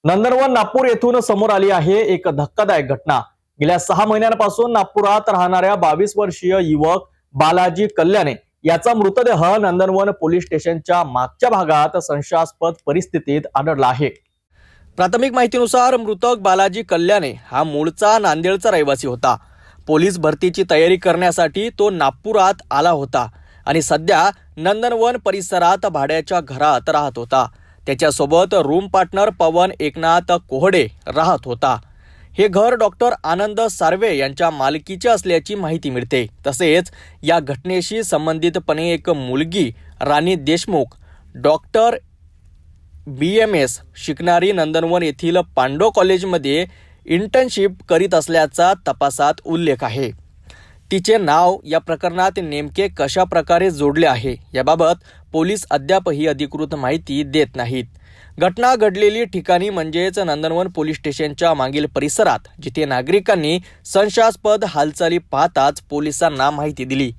नंदनवन नागपूर येथून समोर आली आहे एक धक्कादायक घटना। गेल्या 6 महिन्यांपासून नागपुरात राहणाऱ्या 22 वर्षीय युवक बालाजी कल्याणे याचा मृतदेह नंदनवन पोलीस स्टेशनच्या मागच्या भागात संशयास्पद परिस्थितीत आढळला आहे। प्राथमिक माहितीनुसार मृतक बालाजी कल्याणे हा मूळचा नांदेडचा रहिवासी होता। पोलीस भरतीची तयारी करण्यासाठी तो नागपुरात आला होता आणि सध्या नंदनवन परिसरात भाड्याच्या घरात राहत होता। त्याच्यासोबत रूम पार्टनर पवन एकनाथ कोहडे राहत होता। हे घर डॉक्टर आनंद सार्वे यांच्या मालकीचे असल्याची माहिती मिळते। तसेच या घटनेशी संबंधितपणे एक मुलगी राणी देशमुख डॉक्टर BMS शिकणारी नंदनवन येथील पांडव कॉलेजमध्ये इंटर्नशिप करीत असल्याचा तपासात उल्लेख आहे। तिचे नाव या प्रकरणात नेमके कशा प्रकारे जोडले आहे याबाबत पोलीस अद्यापही अधिकृत माहिती देत नाहीत। घटना घडलेली ठिकाणी म्हणजेच नंदनवन पोलीस स्टेशनच्या मागील परिसरात, जिथे नागरिकांनी संशयास्पद हालचाली पाहताच पोलिसांना माहिती दिली।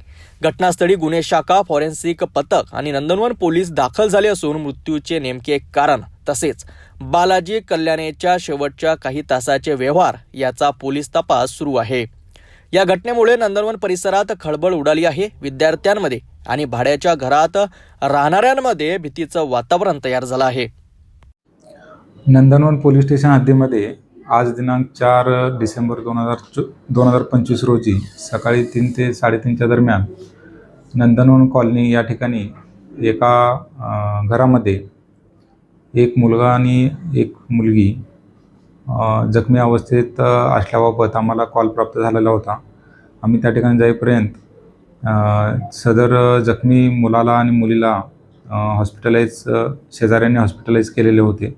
घटनास्थळी गुन्हे शाखा, फॉरेन्सिक पथक आणि नंदनवन पोलीस दाखल झाले असून मृत्यूचे नेमके कारण तसेच बालाजी कल्याणेच्या शेवटच्या काही तासाचे व्यवहार याचा पोलीस तपास सुरू आहे। या घटनेमुळे नंदनवन परिसरात खळबळ उडाली आहे। विद्यार्थ्यांमध्ये आणि भाड्याच्या घरात राहणाऱ्यांमध्ये भीतीचं वातावरण तयार झालं आहे। नंदनवन पोलीस स्टेशन हद्दीमध्ये आज दिनांक 4 डिसेंबर 2025 रोजी सकाळी 3 ते 3:30च्या दरम्यान नंदनवन कॉलनी या ठिकाणी एका घरामध्ये एक मुलगा आणि एक मुलगी जखमी अवस्थेत असल्याबाबत आम्हाला कॉल प्राप्त झालेला होता। आम्ही त्या ठिकाणी जाईपर्यंत सदर जखमी मुलाला आणि मुलीला शेजाऱ्यांनी हॉस्पिटलाइज केलेले होते।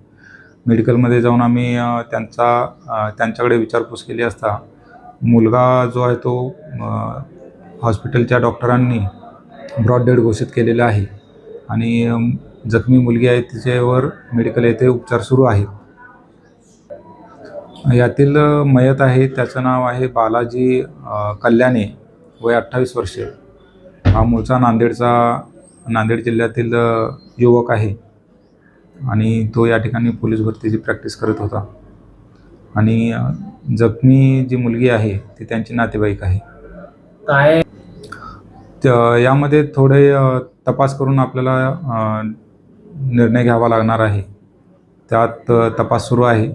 मेडिकलमध्ये जाऊन आम्ही त्यांच्याकडे विचारपूस केली असता मुलगा जो आहे तो हॉस्पिटलच्या डॉक्टरांनी ब्रॉड डेड घोषित केलेला आहे आणि जखमी मुलगी आहे तिच्यावर मेडिकल येथे उपचार सुरू आहेत। यातील मयत आहे त्याचं नाव आहे बालाजी कल्याणे, वय 28 वर्षे। हा मूळचा नांदेड जिल्ह्यातील युवक आहे आणि तो या ठिकाणी पोलीस भरतीची प्रॅक्टिस करत होता आणि जखमी जी मुलगी आहे ती त्यांची नातेवाईक आहे। यामध्ये थोडे तपास करून आपल्याला निर्णय घ्यावा लागणार आहे। त्यात तपास सुरू आहे।